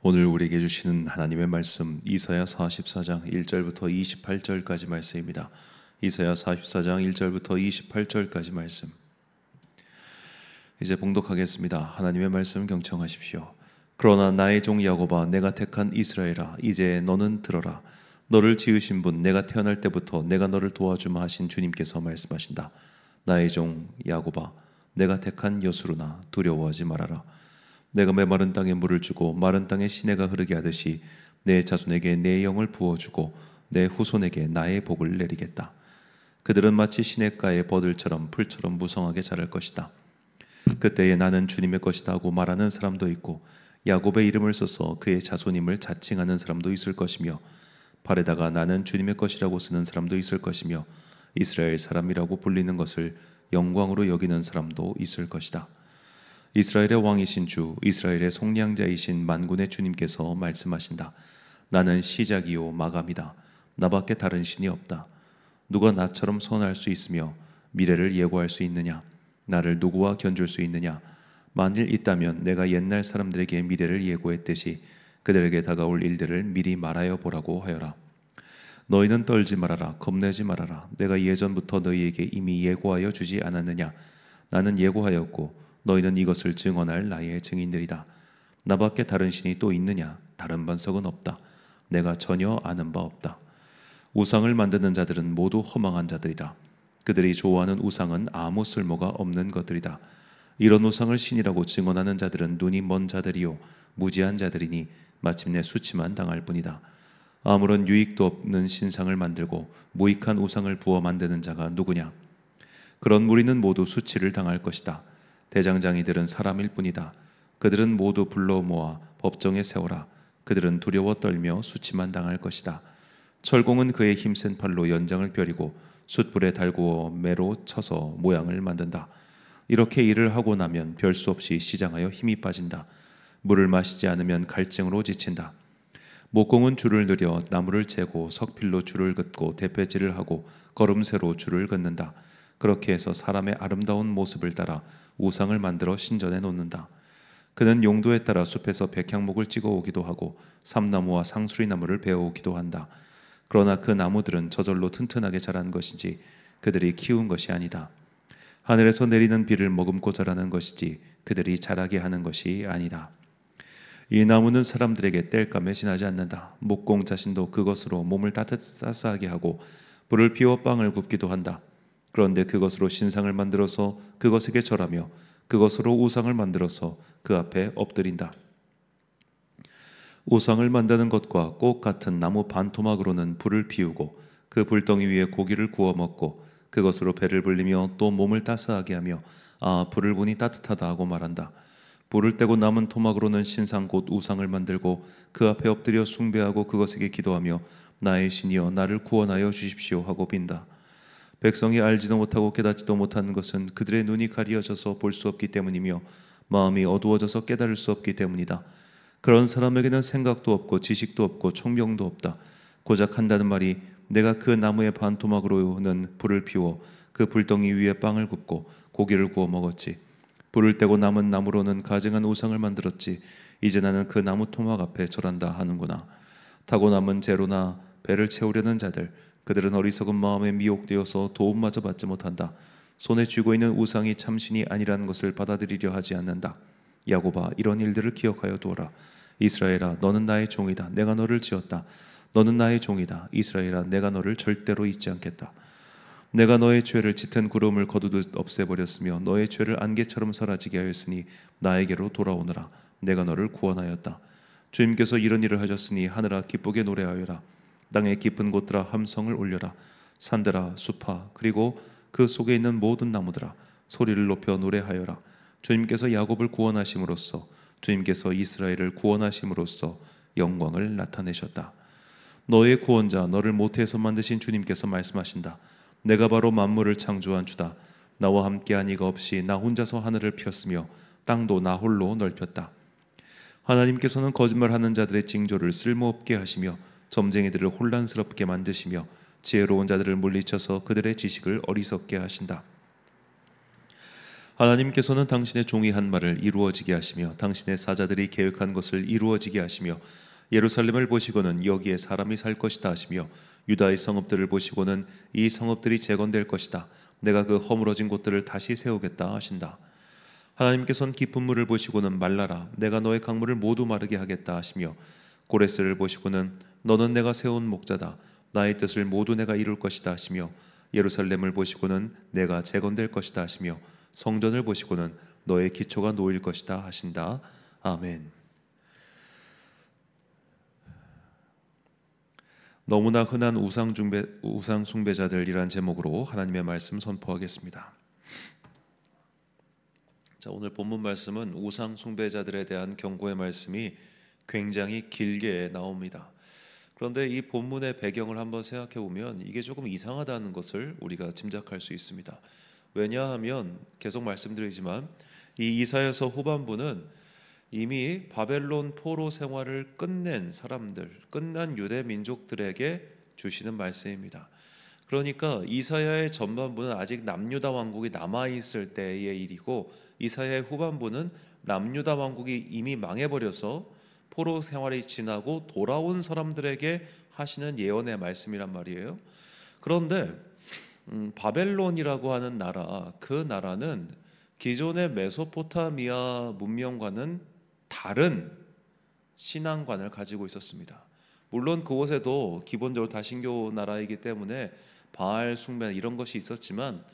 오늘 우리에게 주시는 하나님의 말씀 이사야 44장 1절부터 28절까지 말씀입니다. 이사야 44장 1절부터 28절까지 말씀 이제 봉독하겠습니다. 하나님의 말씀 경청하십시오. 그러나 나의 종 야곱아, 내가 택한 이스라엘아, 이제 너는 들어라. 너를 지으신 분, 내가 태어날 때부터 내가 너를 도와주마 하신 주님께서 말씀하신다. 나의 종 야곱아, 내가 택한 여수르나, 두려워하지 말아라. 내가 메마른 땅에 물을 주고 마른 땅에 시내가 흐르게 하듯이 내 자손에게 내 영을 부어주고 내 후손에게 나의 복을 내리겠다. 그들은 마치 시냇가의 버들처럼 풀처럼 무성하게 자랄 것이다. 그때에 나는 주님의 것이다 하고 말하는 사람도 있고 야곱의 이름을 써서 그의 자손임을 자칭하는 사람도 있을 것이며 발에다가 나는 주님의 것이라고 쓰는 사람도 있을 것이며 이스라엘 사람이라고 불리는 것을 영광으로 여기는 사람도 있을 것이다. 이스라엘의 왕이신 주, 이스라엘의 속량자이신 만군의 주님께서 말씀하신다. 나는 시작이요 마감이다. 나밖에 다른 신이 없다. 누가 나처럼 선할 수 있으며 미래를 예고할 수 있느냐? 나를 누구와 견줄 수 있느냐? 만일 있다면 내가 옛날 사람들에게 미래를 예고했듯이 그들에게 다가올 일들을 미리 말하여 보라고 하여라. 너희는 떨지 말아라. 겁내지 말아라. 내가 예전부터 너희에게 이미 예고하여 주지 않았느냐? 나는 예고하였고 너희는 이것을 증언할 나의 증인들이다. 나밖에 다른 신이 또 있느냐? 다른 반석은 없다. 내가 전혀 아는 바 없다. 우상을 만드는 자들은 모두 허망한 자들이다. 그들이 좋아하는 우상은 아무 쓸모가 없는 것들이다. 이런 우상을 신이라고 증언하는 자들은 눈이 먼 자들이요 무지한 자들이니 마침내 수치만 당할 뿐이다. 아무런 유익도 없는 신상을 만들고 무익한 우상을 부어 만드는 자가 누구냐? 그런 무리는 모두 수치를 당할 것이다. 대장장이들은 사람일 뿐이다. 그들은 모두 불러 모아 법정에 세워라. 그들은 두려워 떨며 수치만 당할 것이다. 철공은 그의 힘센 팔로 연장을 펴리고 숯불에 달구어 매로 쳐서 모양을 만든다. 이렇게 일을 하고 나면 별 수 없이 시장하여 힘이 빠진다. 물을 마시지 않으면 갈증으로 지친다. 목공은 줄을 늘여 나무를 재고 석필로 줄을 긋고 대패질을 하고 걸음새로 줄을 긋는다. 그렇게 해서 사람의 아름다운 모습을 따라 우상을 만들어 신전에 놓는다. 그는 용도에 따라 숲에서 백향목을 찍어오기도 하고 삼나무와 상수리나무를 베어오기도 한다. 그러나 그 나무들은 저절로 튼튼하게 자란 것이지 그들이 키운 것이 아니다. 하늘에서 내리는 비를 머금고 자라는 것이지 그들이 자라게 하는 것이 아니다. 이 나무는 사람들에게 땔감에 지나지 않는다. 목공 자신도 그것으로 몸을 따뜻하게 하고 불을 피워 빵을 굽기도 한다. 그런데 그것으로 신상을 만들어서 그것에게 절하며 그것으로 우상을 만들어서 그 앞에 엎드린다. 우상을 만드는 것과 꼭 같은 나무 반토막으로는 불을 피우고 그 불덩이 위에 고기를 구워 먹고 그것으로 배를 불리며 또 몸을 따스하게 하며 아, 불을 보니 따뜻하다 하고 말한다. 불을 떼고 남은 토막으로는 신상 곧 우상을 만들고 그 앞에 엎드려 숭배하고 그것에게 기도하며 나의 신이여 나를 구원하여 주십시오 하고 빈다. 백성이 알지도 못하고 깨닫지도 못하는 것은 그들의 눈이 가리어져서 볼 수 없기 때문이며 마음이 어두워져서 깨달을 수 없기 때문이다. 그런 사람에게는 생각도 없고 지식도 없고 총명도 없다. 고작 한다는 말이 내가 그 나무의 반토막으로는 불을 피워 그 불덩이 위에 빵을 굽고 고기를 구워 먹었지. 불을 떼고 남은 나무로는 가증한 우상을 만들었지. 이제 나는 그 나무 토막 앞에 절한다 하는구나. 타고 남은 재로나 배를 채우려는 자들, 그들은 어리석은 마음에 미혹되어서 도움마저 받지 못한다. 손에 쥐고 있는 우상이 참신이 아니라는 것을 받아들이려 하지 않는다. 야곱아, 이런 일들을 기억하여 두어라. 이스라엘아, 너는 나의 종이다. 내가 너를 지었다. 너는 나의 종이다. 이스라엘아, 내가 너를 절대로 잊지 않겠다. 내가 너의 죄를 짙은 구름을 거두듯 없애버렸으며 너의 죄를 안개처럼 사라지게 하였으니 나에게로 돌아오너라. 내가 너를 구원하였다. 주님께서 이런 일을 하셨으니 하늘아 기쁘게 노래하여라. 땅의 깊은 곳들아 함성을 올려라. 산들아 숲아 그리고 그 속에 있는 모든 나무들아 소리를 높여 노래하여라. 주님께서 야곱을 구원하심으로써 주님께서 이스라엘을 구원하심으로써 영광을 나타내셨다. 너의 구원자 너를 모태에서 만드신 주님께서 말씀하신다. 내가 바로 만물을 창조한 주다. 나와 함께한 이가 없이 나 혼자서 하늘을 폈으며 땅도 나 홀로 넓혔다. 하나님께서는 거짓말하는 자들의 징조를 쓸모없게 하시며 점쟁이들을 혼란스럽게 만드시며 지혜로운 자들을 물리쳐서 그들의 지식을 어리석게 하신다. 하나님께서는 당신의 종이 한 말을 이루어지게 하시며 당신의 사자들이 계획한 것을 이루어지게 하시며 예루살렘을 보시고는 여기에 사람이 살 것이다 하시며 유다의 성읍들을 보시고는 이 성읍들이 재건될 것이다. 내가 그 허물어진 곳들을 다시 세우겠다 하신다. 하나님께서는 깊은 물을 보시고는 말라라. 내가 너의 강물을 모두 마르게 하겠다 하시며 고레스를 보시고는 너는 내가 세운 목자다. 나의 뜻을 모두 내가 이룰 것이다 하시며 예루살렘을 보시고는 내가 재건될 것이다 하시며 성전을 보시고는 너의 기초가 놓일 것이다 하신다. 아멘. 너무나 흔한 우상 숭배자들이란 제목으로 하나님의 말씀 선포하겠습니다. 자, 오늘 본문 말씀은 우상 숭배자들에 대한 경고의 말씀이 굉장히 길게 나옵니다. 그런데 이 본문의 배경을 한번 생각해 보면 이게 조금 이상하다는 것을 우리가 짐작할 수 있습니다. 왜냐하면 계속 말씀드리지만 이 이사야서 후반부는 이미 바벨론 포로 생활을 끝낸 사람들, 끝난 유대 민족들에게 주시는 말씀입니다. 그러니까 이사야의 전반부는 아직 남유다 왕국이 남아있을 때의 일이고 이사야의 후반부는 남유다 왕국이 이미 망해버려서 포로 생활이 지나고 돌아온 사람들에게 하시는 예언의 말씀이란 말이에요. 그런데 바벨론이라고 하는 나라, 그 나라는 기존의 메소포타미아 문명과는 다른 신앙관을 가지고 있었습니다. 물론 그곳에도 기본적으로 다신교 나라이기 때문에 바알 숭배 이런 것이 있었지만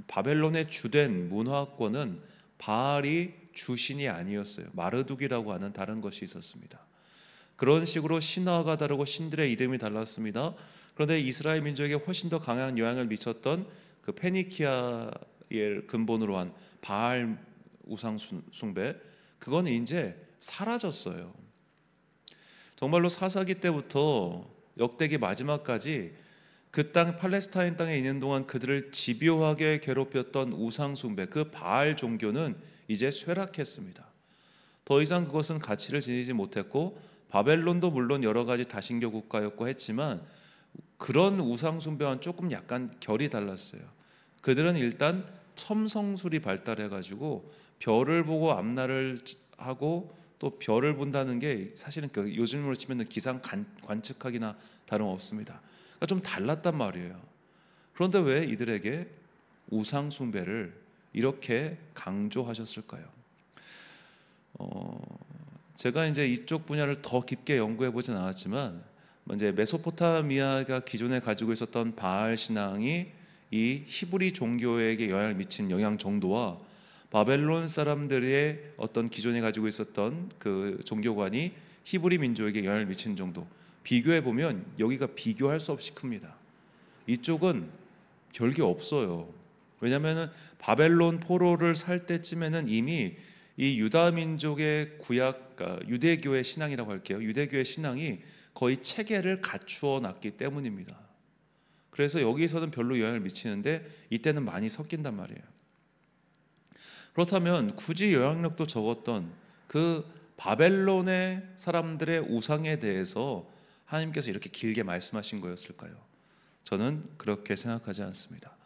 바벨론의 주된 문화권은 바알이 주신이 아니었어요. 마르둑이라고 하는 다른 것이 있었습니다. 그런 식으로 신화가 다르고 신들의 이름이 달랐습니다. 그런데 이스라엘 민족에게 훨씬 더 강한 영향을 미쳤던 그 페니키아의 근본으로 한 바알 우상 숭배, 그건 이제 사라졌어요. 정말로 사사기 때부터 역대기 마지막까지 그 땅 팔레스타인 땅에 있는 동안 그들을 집요하게 괴롭혔던 우상 숭배, 그 바알 종교는 이제 쇠락했습니다. 더 이상 그것은 가치를 지니지 못했고 바벨론도 물론 여러 가지 다신교 국가였고 했지만 그런 우상 숭배와는 조금 약간 결이 달랐어요. 그들은 일단 첨성술이 발달해가지고 별을 보고 앞날을 하고 또 별을 본다는 게 사실은 그 요즘으로 치면 기상 관측하기나 다름없습니다. 그러니까 좀 달랐단 말이에요. 그런데 왜 이들에게 우상 숭배를 이렇게 강조하셨을까요? 제가 이제 이쪽 분야를 더 깊게 연구해 보진 않았지만 이제 메소포타미아가 기존에 가지고 있었던 바알 신앙이 이 히브리 종교에게 영향을 미친 영향 정도와 바벨론 사람들의 어떤 기존에 가지고 있었던 그 종교관이 히브리 민족에게 영향을 미친 정도 비교해 보면 여기가 비교할 수 없이 큽니다. 이쪽은 별게 없어요. 왜냐하면 바벨론 포로를 살 때쯤에는 이미 이 유다 민족의 구약, 그러니까 유대교의 신앙이라고 할게요. 유대교의 신앙이 거의 체계를 갖추어 놨기 때문입니다. 그래서 여기서는 별로 영향을 미치는데 이때는 많이 섞인단 말이에요. 그렇다면 굳이 영향력도 적었던 그 바벨론의 사람들의 우상에 대해서 하나님께서 이렇게 길게 말씀하신 거였을까요? 저는 그렇게 생각하지 않습니다.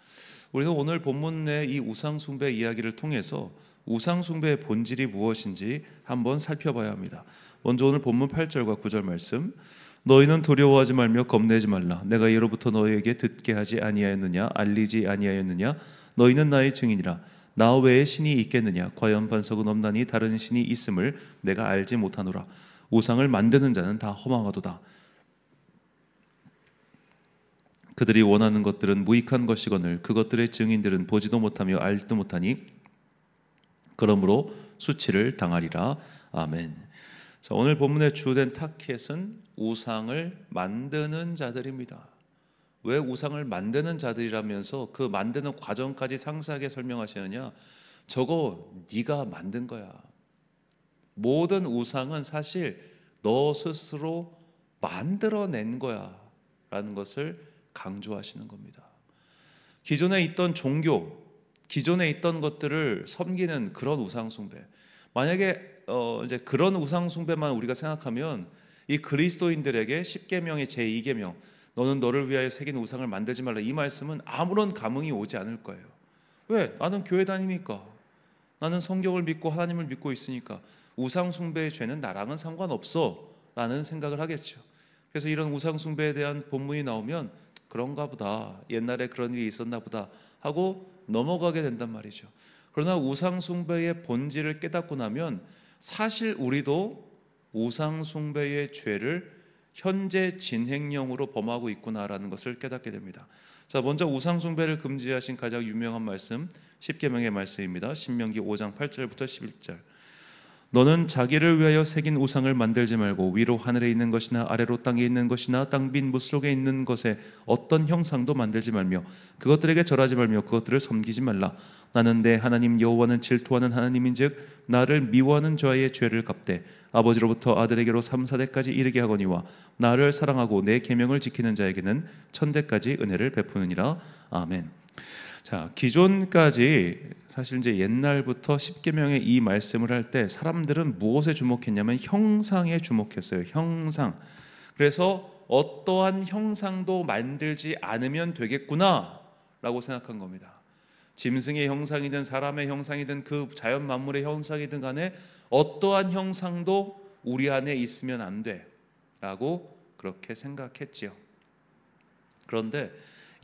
우리는 오늘 본문 내 이 우상 숭배 이야기를 통해서 우상 숭배의 본질이 무엇인지 한번 살펴봐야 합니다. 먼저 오늘 본문 8절과 9절 말씀. 너희는 두려워하지 말며 겁내지 말라. 내가 예로부터 너희에게 듣게 하지 아니하였느냐, 알리지 아니하였느냐. 너희는 나의 증인이라. 나 외에 신이 있겠느냐. 과연 반석은 없나니 다른 신이 있음을 내가 알지 못하노라. 우상을 만드는 자는 다 허망하도다. 그들이 원하는 것들은 무익한 것이거늘 그것들의 증인들은 보지도 못하며 알지도 못하니 그러므로 수치를 당하리라. 아멘. 자, 오늘 본문의 주된 타켓은 우상을 만드는 자들입니다. 왜 우상을 만드는 자들이라면서 그 만드는 과정까지 상세하게 설명하시느냐? 저거 네가 만든 거야. 모든 우상은 사실 너 스스로 만들어낸 거야 라는 것을 강조하시는 겁니다. 기존에 있던 종교, 기존에 있던 것들을 섬기는 그런 우상 숭배. 만약에 이제 그런 우상 숭배만 우리가 생각하면 이 그리스도인들에게 십계명의 제2계명, 너는 너를 위하여 새긴 우상을 만들지 말라, 이 말씀은 아무런 감흥이 오지 않을 거예요. 왜? 나는 교회 다니니까. 나는 성경을 믿고 하나님을 믿고 있으니까 우상 숭배의 죄는 나랑은 상관없어 라는 생각을 하겠죠. 그래서 이런 우상 숭배에 대한 본문이 나오면 그런가 보다, 옛날에 그런 일이 있었나 보다 하고 넘어가게 된단 말이죠. 그러나 우상 숭배의 본질을 깨닫고 나면 사실 우리도 우상 숭배의 죄를 현재 진행형으로 범하고 있구나라는 것을 깨닫게 됩니다. 자, 먼저 우상 숭배를 금지하신 가장 유명한 말씀, 십계명의 말씀입니다. 신명기 5장 8절부터 11절. 너는 자기를 위하여 새긴 우상을 만들지 말고 위로 하늘에 있는 것이나 아래로 땅에 있는 것이나 땅 빛 물속에 있는 것에 어떤 형상도 만들지 말며 그것들에게 절하지 말며 그것들을 섬기지 말라. 나는 내 하나님 여호와는 질투하는 하나님인즉 나를 미워하는 자의 죄를 갚되 아버지로부터 아들에게로 3,4대까지 이르게 하거니와 나를 사랑하고 내 계명을 지키는 자에게는 1,000대까지 은혜를 베푸느니라. 아멘. 자, 기존까지 사실 이제 옛날부터 십계명의 이 말씀을 할 때 사람들은 무엇에 주목했냐면 형상에 주목했어요. 형상. 그래서 어떠한 형상도 만들지 않으면 되겠구나라고 생각한 겁니다. 짐승의 형상이든 사람의 형상이든 그 자연 만물의 형상이든 간에 어떠한 형상도 우리 안에 있으면 안 돼라고 그렇게 생각했지요. 그런데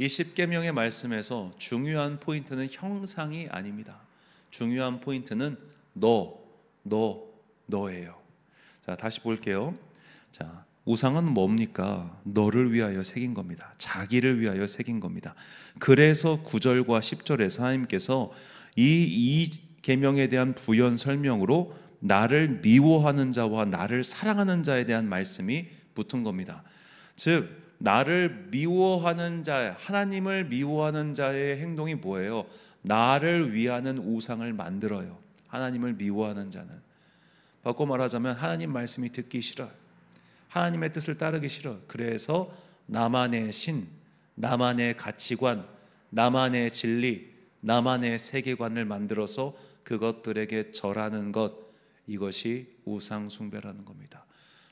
이 십계명의 말씀에서 중요한 포인트는 형상이 아닙니다. 중요한 포인트는 너예요. 자, 다시 볼게요. 자, 우상은 뭡니까? 너를 위하여 새긴 겁니다. 자기를 위하여 새긴 겁니다. 그래서 9절과 10절에서 하나님께서 이 계명에 대한 부연 설명으로 나를 미워하는 자와 나를 사랑하는 자에 대한 말씀이 붙은 겁니다. 즉 나를 미워하는 자, 하나님을 미워하는 자의 행동이 뭐예요? 나를 위하는 우상을 만들어요. 하나님을 미워하는 자는. 바꿔 말하자면 하나님 말씀이 듣기 싫어요. 하나님의 뜻을 따르기 싫어요. 그래서 나만의 신, 나만의 가치관, 나만의 진리, 나만의 세계관을 만들어서 그것들에게 절하는 것, 이것이 우상 숭배라는 겁니다.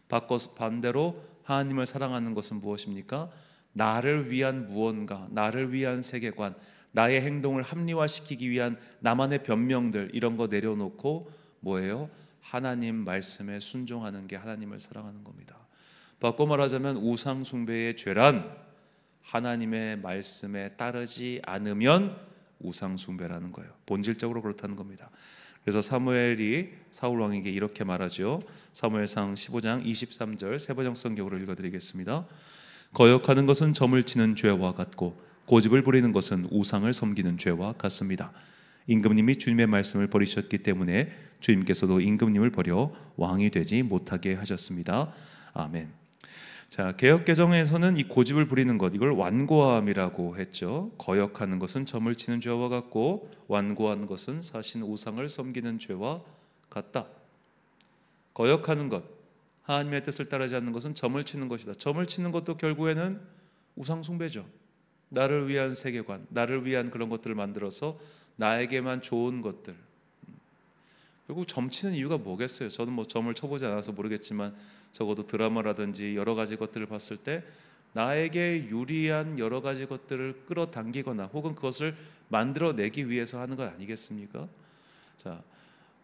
바꿔서 반대로 하나님을 사랑하는 것은 무엇입니까? 나를 위한 무언가, 나를 위한 세계관, 나의 행동을 합리화시키기 위한 나만의 변명들, 이런 거 내려놓고 뭐예요? 하나님 말씀에 순종하는 게 하나님을 사랑하는 겁니다. 바꿔 말하자면 우상 숭배의 죄란 하나님의 말씀에 따르지 않으면 우상 숭배라는 거예요. 본질적으로 그렇다는 겁니다. 그래서 사무엘이 사울 왕에게 이렇게 말하죠. 사무엘상 15장 23절 세번역 성경으로 읽어드리겠습니다. 거역하는 것은 점을 치는 죄와 같고 고집을 부리는 것은 우상을 섬기는 죄와 같습니다. 임금님이 주님의 말씀을 버리셨기 때문에 주님께서도 임금님을 버려 왕이 되지 못하게 하셨습니다. 아멘. 자, 개역개정에서는 이 고집을 부리는 것, 이걸 완고함이라고 했죠. 거역하는 것은 점을 치는 죄와 같고 완고한 것은 사신 우상을 섬기는 죄와 같다. 거역하는 것, 하나님의 뜻을 따르지 않는 것은 점을 치는 것이다. 점을 치는 것도 결국에는 우상 숭배죠. 나를 위한 세계관, 나를 위한 그런 것들을 만들어서 나에게만 좋은 것들. 결국 점 치는 이유가 뭐겠어요? 저는 뭐 점을 쳐보지 않아서 모르겠지만 적어도 드라마라든지 여러 가지 것들을 봤을 때 나에게 유리한 여러 가지 것들을 끌어당기거나 혹은 그것을 만들어내기 위해서 하는 것 아니겠습니까? 자,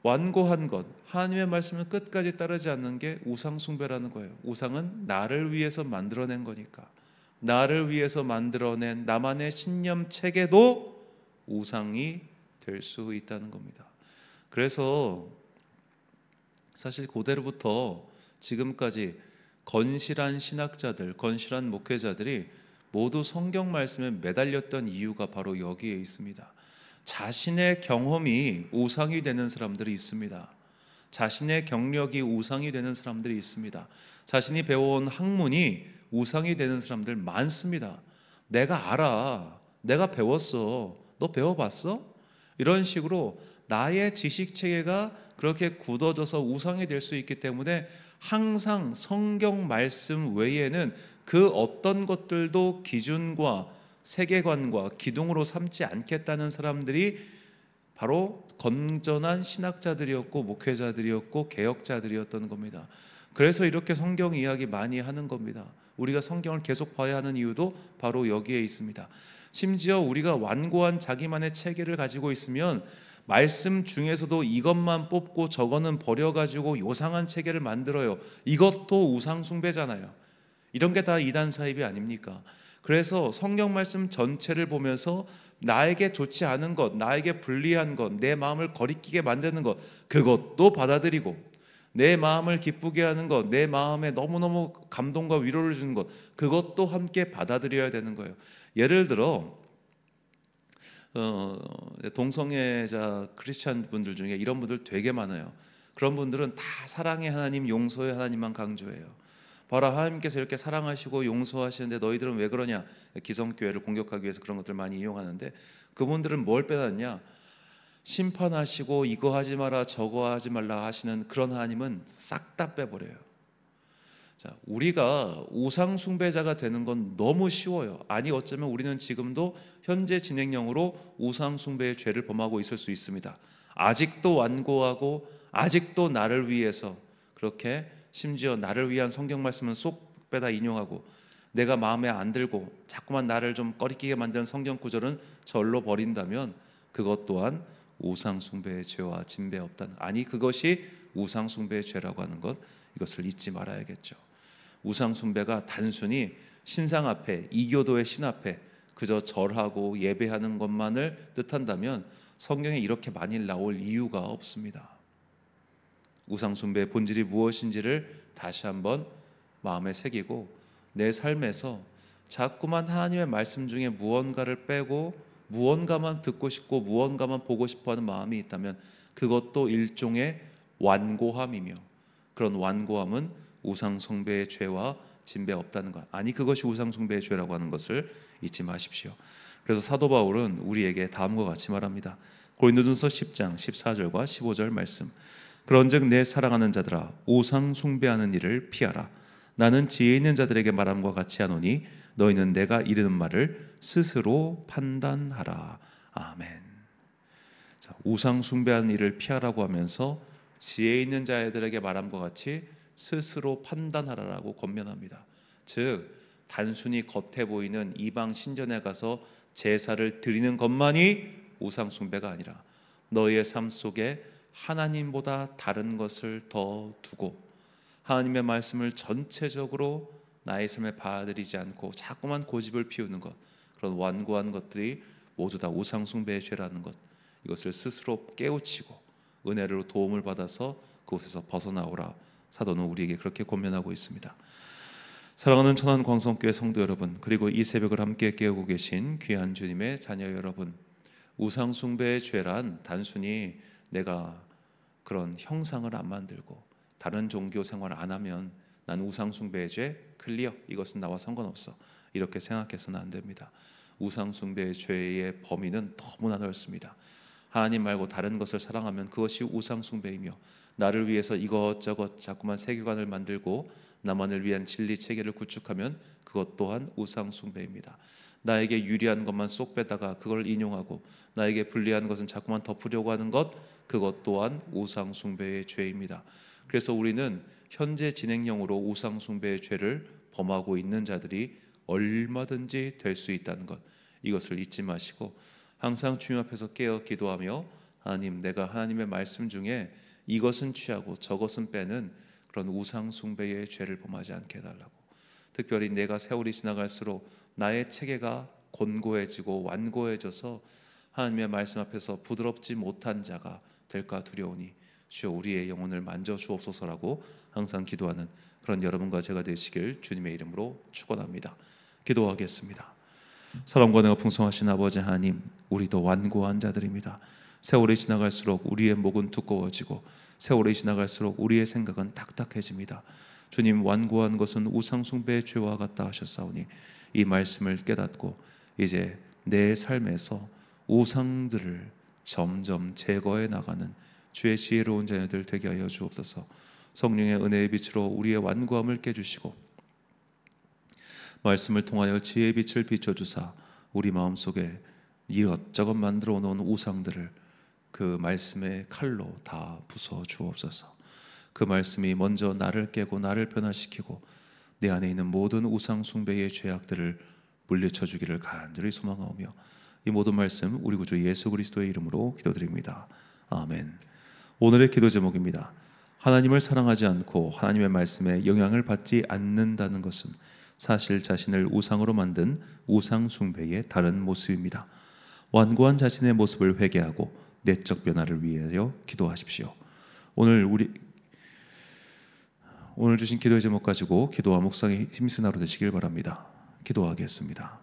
완고한 것, 하나님의 말씀을 끝까지 따르지 않는 게 우상 숭배라는 거예요. 우상은 나를 위해서 만들어낸 거니까. 나를 위해서 만들어낸 나만의 신념 체계도 우상이 될 수 있다는 겁니다. 그래서 사실 고대로부터 지금까지 건실한 신학자들, 건실한 목회자들이 모두 성경 말씀에 매달렸던 이유가 바로 여기에 있습니다. 자신의 경험이 우상이 되는 사람들이 있습니다. 자신의 경력이 우상이 되는 사람들이 있습니다. 자신이 배워온 학문이 우상이 되는 사람들 많습니다. 내가 알아, 내가 배웠어, 너 배워봤어? 이런 식으로 나의 지식 체계가 그렇게 굳어져서 우상이 될 수 있기 때문에 항상 성경 말씀 외에는 그 어떤 것들도 기준과 세계관과 기둥으로 삼지 않겠다는 사람들이 바로 건전한 신학자들이었고 목회자들이었고 개혁자들이었던 겁니다. 그래서 이렇게 성경 이야기 많이 하는 겁니다. 우리가 성경을 계속 봐야 하는 이유도 바로 여기에 있습니다. 심지어 우리가 완고한 자기만의 체계를 가지고 있으면 말씀 중에서도 이것만 뽑고 저거는 버려가지고 요상한 체계를 만들어요. 이것도 우상 숭배잖아요. 이런 게 다 이단 사입이 아닙니까? 그래서 성경 말씀 전체를 보면서 나에게 좋지 않은 것, 나에게 불리한 것, 내 마음을 거리끼게 만드는 것, 그것도 받아들이고, 내 마음을 기쁘게 하는 것, 내 마음에 너무너무 감동과 위로를 주는 것, 그것도 함께 받아들여야 되는 거예요. 예를 들어 동성애자 크리스찬 분들 중에 이런 분들 되게 많아요. 그런 분들은 다 사랑의 하나님, 용서의 하나님만 강조해요. 봐라, 하나님께서 이렇게 사랑하시고 용서하시는데 너희들은 왜 그러냐? 기성교회를 공격하기 위해서 그런 것들 많이 이용하는데, 그분들은 뭘 빼놨냐? 심판하시고 이거 하지 마라 저거 하지 말라 하시는 그런 하나님은 싹 다 빼버려요. 자, 우리가 우상 숭배자가 되는 건 너무 쉬워요. 아니, 어쩌면 우리는 지금도 현재 진행형으로 우상 숭배의 죄를 범하고 있을 수 있습니다. 아직도 완고하고 아직도 나를 위해서 그렇게, 심지어 나를 위한 성경 말씀은 쏙 빼다 인용하고, 내가 마음에 안 들고 자꾸만 나를 좀 꺼리끼게 만드는 성경 구절은 절로 버린다면 그것 또한 우상 숭배의 죄와 진배 없다는, 아니 그것이 우상 숭배의 죄라고 하는 것, 이것을 잊지 말아야겠죠. 우상 숭배가 단순히 신상 앞에, 이교도의 신 앞에 그저 절하고 예배하는 것만을 뜻한다면 성경에 이렇게 많이 나올 이유가 없습니다. 우상 숭배의 본질이 무엇인지를 다시 한번 마음에 새기고, 내 삶에서 자꾸만 하나님의 말씀 중에 무언가를 빼고 무언가만 듣고 싶고 무언가만 보고 싶어하는 마음이 있다면 그것도 일종의 완고함이며, 그런 완고함은 우상 숭배의 죄와 진배 없다는 것, 아니 그것이 우상 숭배의 죄라고 하는 것을 잊지 마십시오. 그래서 사도 바울은 우리에게 다음과 같이 말합니다. 고린도전서 10장 14절과 15절 말씀. 그런즉 내 사랑하는 자들아, 우상 숭배하는 일을 피하라. 나는 지혜 있는 자들에게 말함과 같이 하노니 너희는 내가 이르는 말을 스스로 판단하라. 아멘. 자, 우상 숭배하는 일을 피하라고 하면서 지혜 있는 자들에게 말함과 같이 스스로 판단하라라고 권면합니다. 즉, 단순히 겉에 보이는 이방 신전에 가서 제사를 드리는 것만이 우상 숭배가 아니라 너희의 삶 속에 하나님보다 다른 것을 더 두고 하나님의 말씀을 전체적으로 나의 삶에 받아들이지 않고 자꾸만 고집을 피우는 것, 그런 완고한 것들이 모두 다 우상 숭배의 죄라는 것, 이것을 스스로 깨우치고 은혜로 도움을 받아서 그곳에서 벗어나오라. 사도는 우리에게 그렇게 권면하고 있습니다. 사랑하는 천안광성교회 성도 여러분, 그리고 이 새벽을 함께 깨우고 계신 귀한 주님의 자녀 여러분, 우상 숭배의 죄란 단순히 내가 그런 형상을 안 만들고 다른 종교 생활을 안 하면 난 우상 숭배의 죄 클리어, 이것은 나와 상관없어, 이렇게 생각해서는 안 됩니다. 우상 숭배의 죄의 범위는 너무나 넓습니다. 하나님 말고 다른 것을 사랑하면 그것이 우상 숭배이며, 나를 위해서 이것저것 자꾸만 세계관을 만들고 나만을 위한 진리 체계를 구축하면 그것 또한 우상 숭배입니다. 나에게 유리한 것만 쏙 빼다가 그걸 인용하고 나에게 불리한 것은 자꾸만 덮으려고 하는 것, 그것 또한 우상 숭배의 죄입니다. 그래서 우리는 현재 진행형으로 우상 숭배의 죄를 범하고 있는 자들이 얼마든지 될 수 있다는 것, 이것을 잊지 마시고 항상 주님 앞에서 깨어 기도하며, 하나님, 내가 하나님의 말씀 중에 이것은 취하고 저것은 빼는 그런 우상 숭배의 죄를 범하지 않게 해달라고, 특별히 내가 세월이 지나갈수록 나의 체계가 곤고해지고 완고해져서 하나님의 말씀 앞에서 부드럽지 못한 자가 될까 두려우니 주여 우리의 영혼을 만져 주옵소서라고 항상 기도하는 그런 여러분과 제가 되시길 주님의 이름으로 축원합니다. 기도하겠습니다. 사랑과 은혜가 풍성하신 아버지 하나님, 우리도 완고한 자들입니다. 세월이 지나갈수록 우리의 목은 두꺼워지고 세월이 지나갈수록 우리의 생각은 딱딱해집니다. 주님, 완고한 것은 우상 숭배의 죄와 같다 하셨사오니 이 말씀을 깨닫고 이제 내 삶에서 우상들을 점점 제거해 나가는 주의 지혜로운 자녀들 되게 하여 주옵소서. 성령의 은혜의 빛으로 우리의 완고함을 깨주시고 말씀을 통하여 지혜의 빛을 비춰주사 우리 마음속에 이것저것 만들어 놓은 우상들을 그 말씀의 칼로 다 부숴 주옵소서. 그 말씀이 먼저 나를 깨고 나를 변화시키고 내 안에 있는 모든 우상 숭배의 죄악들을 물리쳐 주기를 간절히 소망하오며 이 모든 말씀 우리 구주 예수 그리스도의 이름으로 기도드립니다. 아멘. 오늘의 기도 제목입니다. 하나님을 사랑하지 않고 하나님의 말씀에 영향을 받지 않는다는 것은 사실 자신을 우상으로 만든 우상 숭배의 다른 모습입니다. 완고한 자신의 모습을 회개하고 내적 변화를 위하여 기도하십시오. 오늘 주신 기도의 제목 가지고 기도와 묵상에 힘쓰는 하루 되시길 바랍니다. 기도하겠습니다.